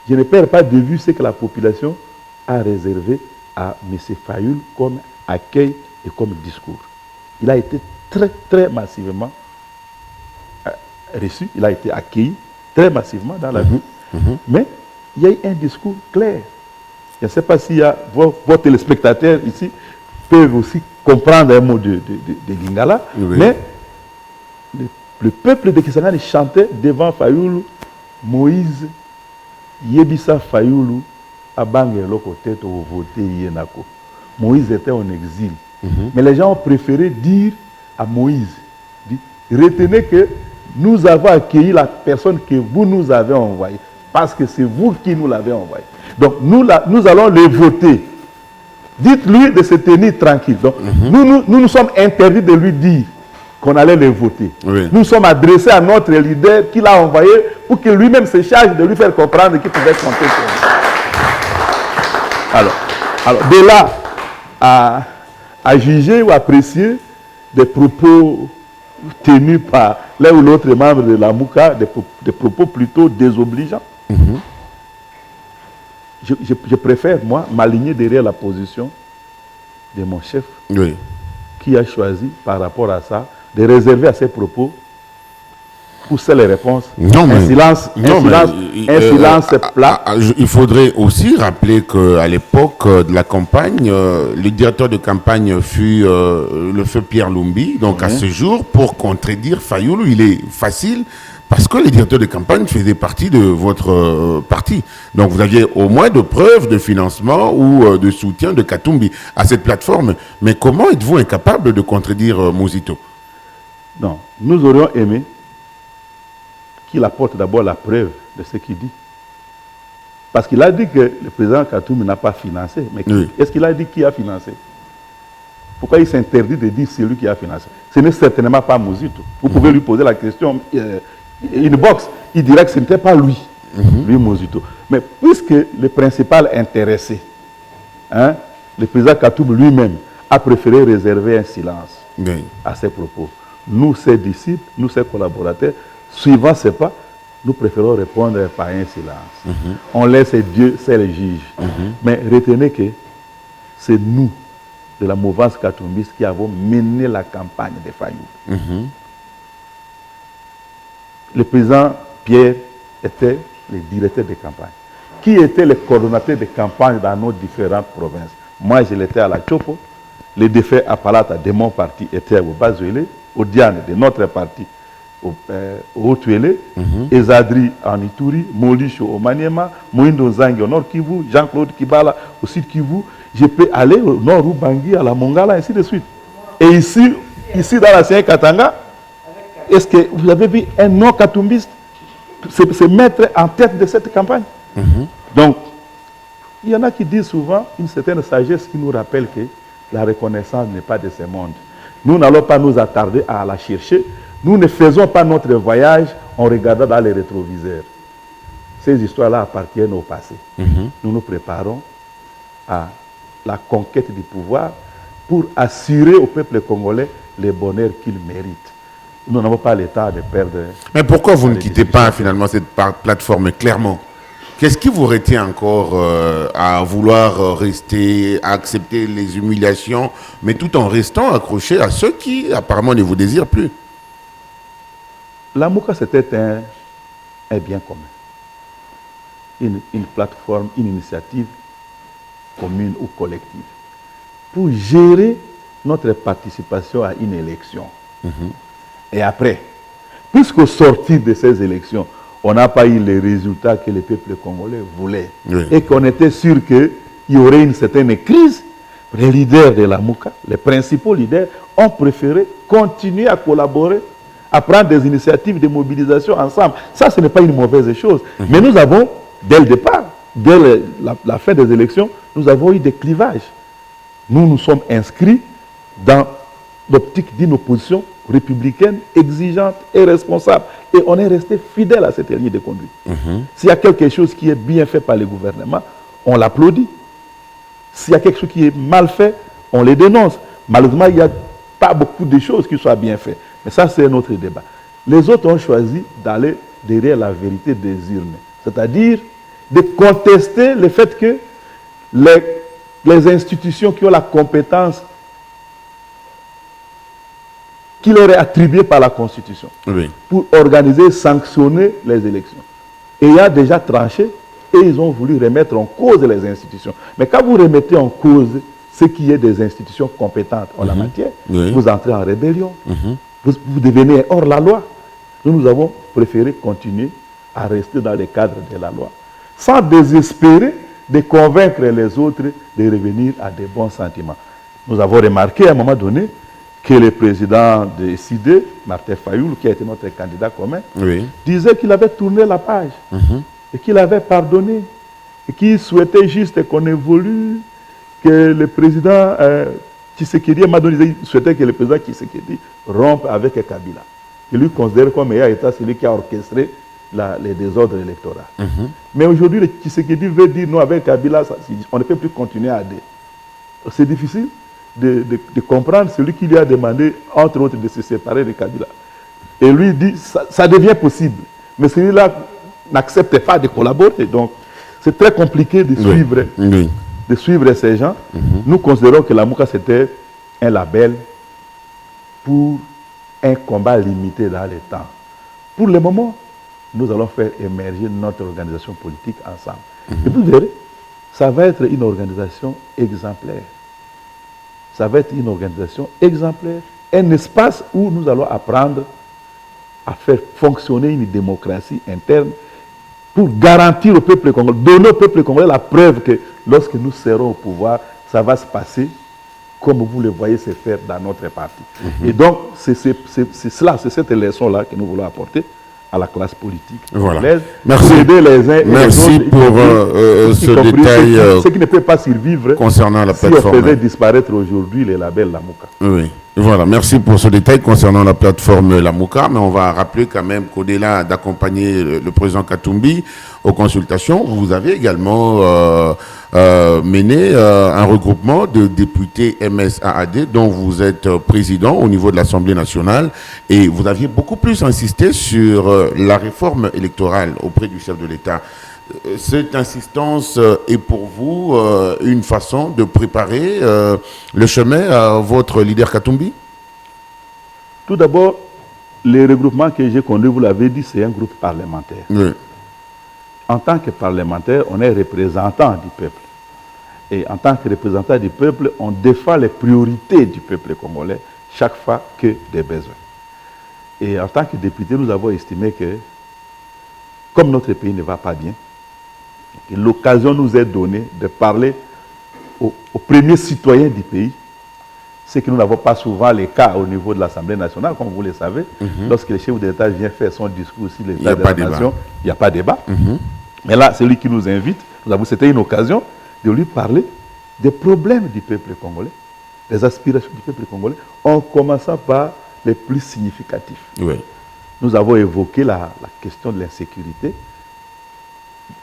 je ne perds pas de vue ce que la population a réservé à M. Fayoul comme accueil et comme discours. Il a été très, très massivement reçu, il a été accueilli très massivement dans la ville. Mais il y a eu un discours clair, Je ne sais pas si vos téléspectateurs ici peuvent aussi comprendre un mot de Lingala, Oui. mais le peuple de Kisangani chantait devant Fayoulou, Moïse, Yebisa Fayoulou, Abange Lokote, voté Yenako. Moïse était en exil. Mais les gens ont préféré dire à Moïse, retenez que nous avons accueilli la personne que vous nous avez envoyée, parce que c'est vous qui nous l'avez envoyée. Donc nous allons le voter. Dites-lui de se tenir tranquille. Donc, nous sommes interdits de lui dire qu'on allait le voter. Oui. Nous sommes adressés à notre leader qui l'a envoyé pour que lui-même se charge de lui faire comprendre qu'il pouvait compter sur nous. Alors, de là à juger ou apprécier des propos tenus par l'un ou l'autre membre de la Mouka, des propos plutôt désobligeants. Je préfère, moi, m'aligner derrière la position de mon chef, Oui. qui a choisi, par rapport à ça, de réserver à ses propos, pour ça les réponses, Non, mais, un silence plat. Il faudrait aussi rappeler qu'à l'époque de la campagne, le directeur de campagne fut le feu Pierre Lumbi. Donc à ce jour, pour contredire Fayoulou, il est facile parce que le directeur de campagne faisait partie de votre parti. Donc vous aviez au moins de preuves de financement ou de soutien de Katumbi à cette plateforme. Mais comment êtes-vous incapable de contredire Mouzito? Non, nous aurions aimé qu'il apporte d'abord la preuve de ce qu'il dit. Parce qu'il a dit que le président Katumbi n'a pas financé. Mais est-ce qu'il a dit qui a financé? Pourquoi il s'interdit de dire c'est lui qui a financé? Ce n'est certainement pas Mouzito. Vous pouvez lui poser la question inbox. Il dirait que ce n'était pas lui, lui Mouzito. Mais puisque le principal intéressé, le président Katumbi lui-même, a préféré réserver un silence à ses propos. Nous, ses disciples, nous, ses collaborateurs, suivant ses pas, nous préférons répondre par un silence. On laisse Dieu, c'est le juge. Mais retenez que c'est nous, de la mouvance katumbiste, qui avons mené la campagne de Fayou. Le président Pierre était le directeur de campagne. Qui était le coordonnateur de campagne dans nos différentes provinces? Moi, je l'étais à la Chopo. Les défaits à Palata de mon parti étaient au Bazuele, au Diane de notre parti au Haut-Tuélé, Ezadri en Ituri, Molicho au Maniema, Moindo Zangi au Nord Kivu, Jean-Claude Kibala au Sud Kivu. Je peux aller au Nord Ubangi, à la Mongala, ainsi de suite. Et ici dans la Sien Katanga, est-ce que vous avez vu un non-katumbiste se mettre en tête de cette campagne? Donc, il y en a qui disent souvent une certaine sagesse qui nous rappelle que la reconnaissance n'est pas de ce monde. Nous n'allons pas nous attarder à la chercher. Nous ne faisons pas notre voyage en regardant dans les rétroviseurs. Ces histoires-là appartiennent au passé. Nous nous préparons à la conquête du pouvoir pour assurer au peuple congolais le bonheur qu'il mérite. Nous n'avons pas le temps de perdre. Mais pourquoi vous ne quittez pas finalement cette plateforme clairement? Qu'est-ce qui vous retient encore à vouloir rester, à accepter les humiliations, mais tout en restant accroché à ceux qui apparemment ne vous désirent plus? La Mouka, c'était un bien commun. Une plateforme, une initiative commune ou collective pour gérer notre participation à une élection. Et après, puisqu'au sortir de ces élections, on n'a pas eu les résultats que le peuple congolais voulait, et qu'on était sûr qu'il y aurait une certaine crise, les leaders de la Mouka, les principaux leaders, ont préféré continuer à collaborer, à prendre des initiatives de mobilisation ensemble. Ça, ce n'est pas une mauvaise chose. Mais nous avons, dès le départ, dès la fin des élections, nous avons eu des clivages. Nous nous sommes inscrits dans l'optique d'une opposition républicaine, exigeante et responsable. Et on est resté fidèle à cette ligne de conduite. S'il y a quelque chose qui est bien fait par le gouvernement, on l'applaudit. S'il y a quelque chose qui est mal fait, on les dénonce. Malheureusement, il n'y a pas beaucoup de choses qui soient bien faites. Mais ça, c'est un autre débat. Les autres ont choisi d'aller derrière la vérité des urnes. C'est-à-dire de contester le fait que les institutions qui ont la compétence qui leur est attribuée par la Constitution pour organiser, sanctionner les élections, ayant déjà tranché et ils ont voulu remettre en cause les institutions. Mais quand vous remettez en cause ce qui est des institutions compétentes en la matière, vous entrez en rébellion, vous devenez hors la loi. Nous avons préféré continuer à rester dans les cadres de la loi, sans désespérer de convaincre les autres de revenir à des bons sentiments. Nous avons remarqué à un moment donné que le président de SID, Martin Fayoul, qui a été notre candidat commun, disait qu'il avait tourné la page et qu'il avait pardonné et qu'il souhaitait juste qu'on évolue, que le président Tshisekedi, à un moment donné, il souhaitait que le président Tshisekedi rompe avec Kabila. Il lui considère comme ayant été celui qui a orchestré les désordres électoraux. Mais aujourd'hui, le Tshisekedi veut dire non, avec Kabila, on ne peut plus continuer à dire. C'est difficile de comprendre celui qui lui a demandé, entre autres, de se séparer de Kabila. Et lui dit, ça devient possible. Mais celui-là n'accepte pas de collaborer. Donc, c'est très compliqué de suivre ces gens. Nous considérons que la Mouka, c'était un label pour un combat limité dans le temps. Pour le moment, nous allons faire émerger notre organisation politique ensemble. Et vous verrez, ça va être une organisation exemplaire. Ça va être une organisation exemplaire, un espace où nous allons apprendre à faire fonctionner une démocratie interne pour garantir au peuple congolais, donner au peuple congolais la preuve que lorsque nous serons au pouvoir, ça va se passer comme vous le voyez se faire dans notre parti. Et donc, c'est cela, c'est cette leçon-là que nous voulons apporter à la classe politique. Voilà. Merci. Pour aider les uns Merci et les autres, pour ce détail ce qui ne peut pas survivre concernant la si plateforme. on faisait disparaître aujourd'hui les labels Lamouka. Oui. Voilà, merci pour ce détail concernant la plateforme Lamouka, mais on va rappeler quand même qu'au-delà d'accompagner le président Katumbi aux consultations, vous avez également mené un regroupement de députés MSAAD dont vous êtes président au niveau de l'Assemblée nationale et vous aviez beaucoup plus insisté sur la réforme électorale auprès du chef de l'État. Cette insistance est pour vous une façon de préparer le chemin à votre leader Katumbi? Tout d'abord, le regroupement que j'ai conduit, vous l'avez dit, c'est un groupe parlementaire. Oui. En tant que parlementaire, on est représentant du peuple. Et en tant que représentant du peuple, on défend les priorités du peuple congolais chaque fois que des besoins. Et en tant que député, nous avons estimé que, comme notre pays ne va pas bien, l'occasion nous est donnée de parler aux premiers citoyens du pays, ce que nous n'avons pas souvent les cas au niveau de l'Assemblée nationale, comme vous le savez. Lorsque le chef de l'État vient faire son discours sur l'État de la nation, il n'y a pas de débat. Mais là, c'est lui qui nous invite. C'était une occasion de lui parler des problèmes du peuple congolais, des aspirations du peuple congolais, en commençant par les plus significatifs. Oui. Nous avons évoqué la question de l'insécurité,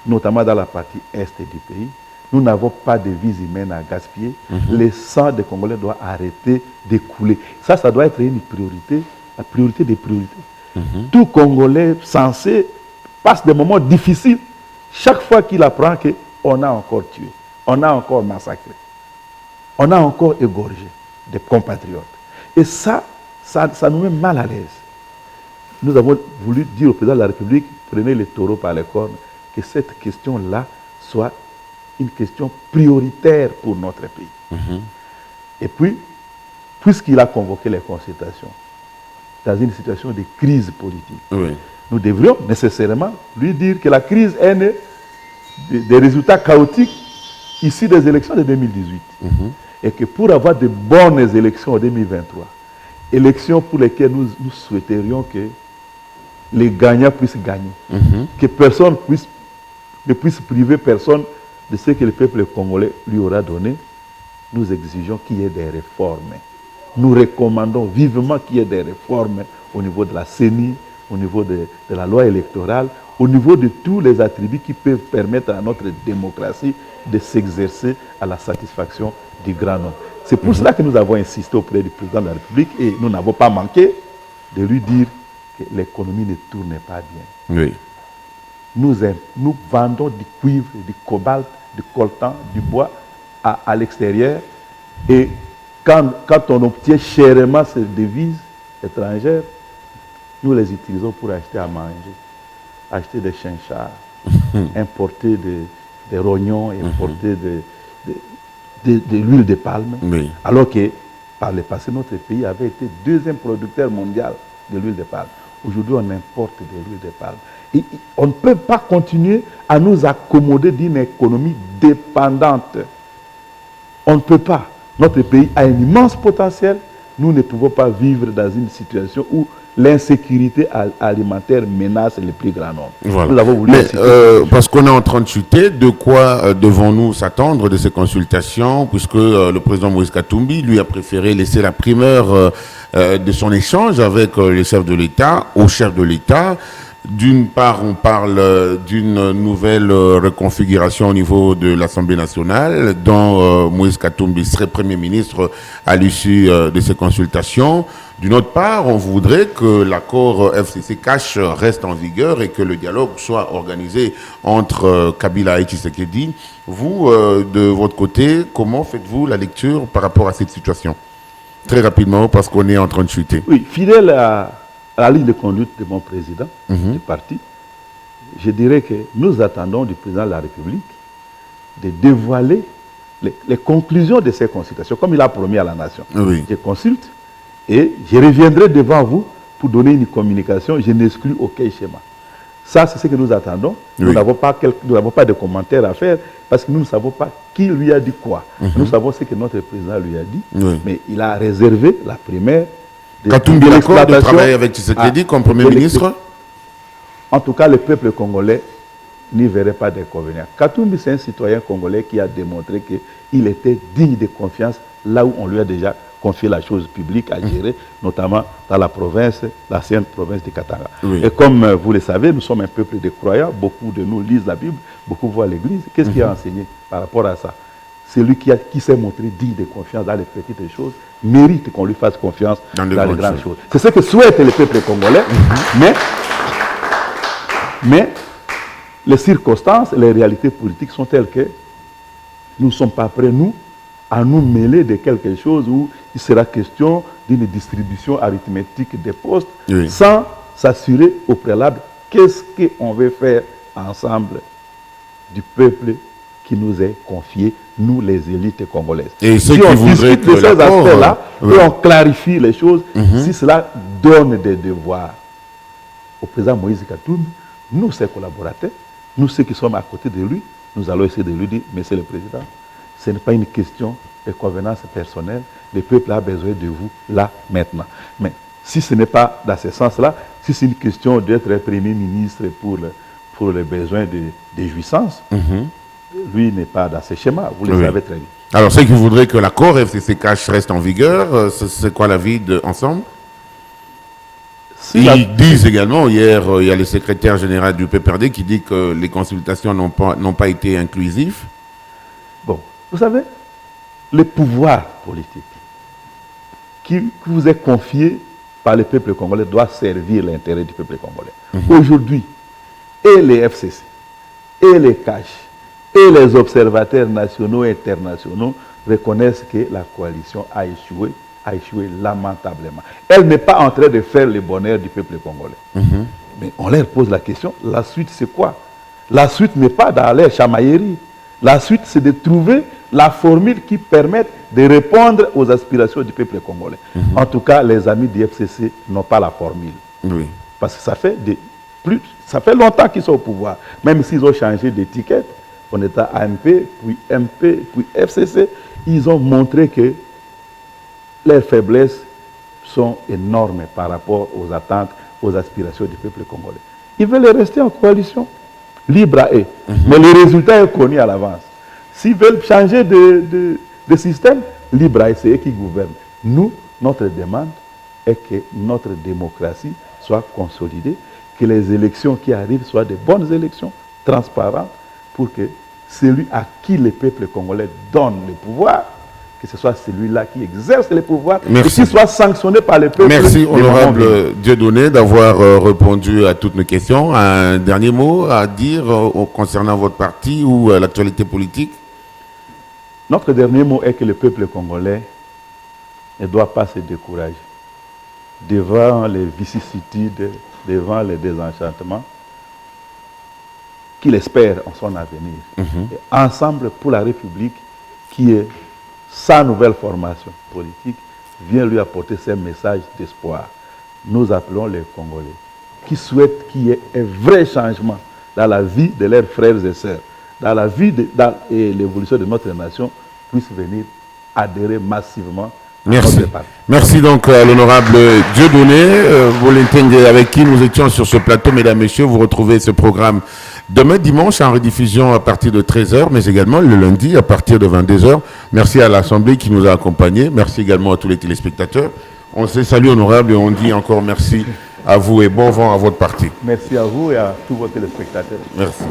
notamment dans la partie est du pays. Nous n'avons pas de vies humaines à gaspiller. Le sang des Congolais doit arrêter d'écouler. Ça doit être une priorité, la priorité des priorités. Tout Congolais censé passe des moments difficiles chaque fois qu'il apprend qu'on a encore tué, on a encore massacré, on a encore égorgé des compatriotes. Et ça nous met mal à l'aise. Nous avons voulu dire au président de la République, prenez les taureaux par les cornes, que cette question-là soit une question prioritaire pour notre pays. Et puis, puisqu'il a convoqué les consultations dans une situation de crise politique, nous devrions nécessairement lui dire que la crise est née des résultats chaotiques issus des élections de 2018. Et que pour avoir de bonnes élections en 2023, élections pour lesquelles nous souhaiterions que les gagnants puissent gagner, que personne ne puisse priver personne de ce que le peuple congolais lui aura donné, nous exigeons qu'il y ait des réformes. Nous recommandons vivement qu'il y ait des réformes au niveau de la CENI, au niveau de la loi électorale, au niveau de tous les attributs qui peuvent permettre à notre démocratie de s'exercer à la satisfaction du grand nombre. C'est pour cela que nous avons insisté auprès du président de la République et nous n'avons pas manqué de lui dire que l'économie ne tourne pas bien. Oui. Nous vendons du cuivre, du cobalt, du coltan, du bois à l'extérieur. Et quand on obtient chèrement ces devises étrangères, nous les utilisons pour acheter à manger, acheter des chinchards, importer des rognons, importer de l'huile de palme, Oui. alors que par le passé, notre pays avait été deuxième producteur mondial de l'huile de palme. Aujourd'hui, on importe de l'huile de palme. Et on ne peut pas continuer à nous accommoder d'une économie dépendante. On ne peut pas. Notre pays a un immense potentiel. Nous ne pouvons pas vivre dans une situation où l'insécurité alimentaire menace les plus grand nombre. Voilà. Nous avons voulu parce qu'on est en train de chuter, de quoi devons-nous s'attendre de ces consultations, puisque le président Moïse Katumbi, lui, a préféré laisser la primeur de son échange avec les chefs de l'État, au chef de l'État. D'une part, on parle d'une nouvelle reconfiguration au niveau de l'Assemblée nationale, dont Moïse Katumbi serait Premier ministre à l'issue de ces consultations. D'une autre part, on voudrait que l'accord FCC-Cash reste en vigueur et que le dialogue soit organisé entre Kabila et Tshisekedi. Vous, de votre côté, comment faites-vous la lecture par rapport à cette situation? Très rapidement, parce qu'on est en train de chuter. Oui, fidèle à la ligne de conduite de mon président du parti, je dirais que nous attendons du président de la République de dévoiler les conclusions de ces consultations, comme il a promis à la nation. Oui. Je consulte et je reviendrai devant vous pour donner une communication. Je n'exclus aucun schéma. Ça, c'est ce que nous attendons. Oui. Nous n'avons pas de commentaires à faire parce que nous ne savons pas qui lui a dit quoi. Nous savons ce que notre président lui a dit, Oui. mais il a réservé la primaire Katumbi d'accord de travailler avec Tshisekedi comme Premier ministre? En tout cas, le peuple congolais n'y verrait pas d'inconvénient. Katumbi, c'est un citoyen congolais qui a démontré qu'il était digne de confiance là où on lui a déjà confié la chose publique à gérer, notamment dans la province, l'ancienne province de Katanga. Oui. Et comme vous le savez, nous sommes un peuple de croyants, beaucoup de nous lisent la Bible, beaucoup voient l'Église. Qu'est-ce qui a enseigné par rapport à ça? C'est lui qui s'est montré digne de confiance dans les petites choses, mérite qu'on lui fasse confiance dans les grandes choses. C'est ce que souhaite le peuple congolais, mais les circonstances, les réalités politiques sont telles que nous ne sommes pas prêts, nous, à nous mêler de quelque chose où il sera question d'une distribution arithmétique des postes sans s'assurer au préalable qu'est-ce qu'on veut faire ensemble du peuple qui nous est confié, nous les élites congolaises. Et si on discute de ces aspects-là, et on clarifie les choses, si cela donne des devoirs au président Moïse Katumbi, nous, ses collaborateurs, nous, ceux qui sommes à côté de lui, nous allons essayer de lui dire, Monsieur le Président, ce n'est pas une question de convenance personnelle, le peuple a besoin de vous là, maintenant. Mais si ce n'est pas dans ce sens-là, si c'est une question d'être Premier ministre pour les besoins de jouissance, lui n'est pas dans ce schéma, vous le savez très bien. Alors, ceux qui voudraient que l'accord FCC-Cash reste en vigueur, c'est quoi l'avis d'ensemble? Ils disent également, hier, il y a le secrétaire général du PPRD qui dit que les consultations n'ont pas été inclusives. Bon, vous savez, le pouvoir politique qui vous est confié par le peuple congolais doit servir l'intérêt du peuple congolais. Aujourd'hui, et les FCC, et les CACH, et les observateurs nationaux et internationaux reconnaissent que la coalition a échoué lamentablement. Elle n'est pas en train de faire le bonheur du peuple congolais. Mais on leur pose la question, la suite c'est quoi? La suite n'est pas dans les chamailleries. La suite c'est de trouver la formule qui permette de répondre aux aspirations du peuple congolais. En tout cas, les amis du FCC n'ont pas la formule. Oui. Parce que ça fait longtemps qu'ils sont au pouvoir. Même s'ils ont changé d'étiquette, on est à AMP, puis MP, puis FCC, ils ont montré que leurs faiblesses sont énormes par rapport aux attentes, aux aspirations du peuple congolais. Ils veulent rester en coalition, libre à eux. Mais le résultat est connu à l'avance. S'ils veulent changer de système, libre à eux, c'est eux qui gouvernent. Nous, notre demande est que notre démocratie soit consolidée, que les élections qui arrivent soient de bonnes élections, transparentes, pour que celui à qui le peuple congolais donne le pouvoir, que ce soit celui-là qui exerce le pouvoir et qui soit sanctionné par le peuple. Merci, honorable Dieudonné, d'avoir répondu à toutes nos questions. Un dernier mot à dire concernant votre parti ou l'actualité politique? Notre dernier mot est que le peuple congolais ne doit pas se décourager devant les vicissitudes, devant les désenchantements. qu'il espère en son avenir. Et Ensemble pour la République, qui est sa nouvelle formation politique, vient lui apporter ces messages d'espoir. Nous appelons les Congolais qui souhaitent qu'il y ait un vrai changement dans la vie de leurs frères et sœurs, dans la vie et l'évolution de notre nation, puissent venir adhérer massivement à notre parti. Merci donc à l'honorable Dieudonné Bolintenge, avec qui nous étions sur ce plateau. Mesdames, Messieurs, vous retrouvez ce programme demain dimanche en rediffusion à partir de 13h, mais également le lundi à partir de 22h. Merci à l'Assemblée qui nous a accompagnés. Merci également à tous les téléspectateurs. On se salue, honorable, et on dit encore merci à vous et bon vent à votre parti. Merci à vous et à tous vos téléspectateurs. Merci.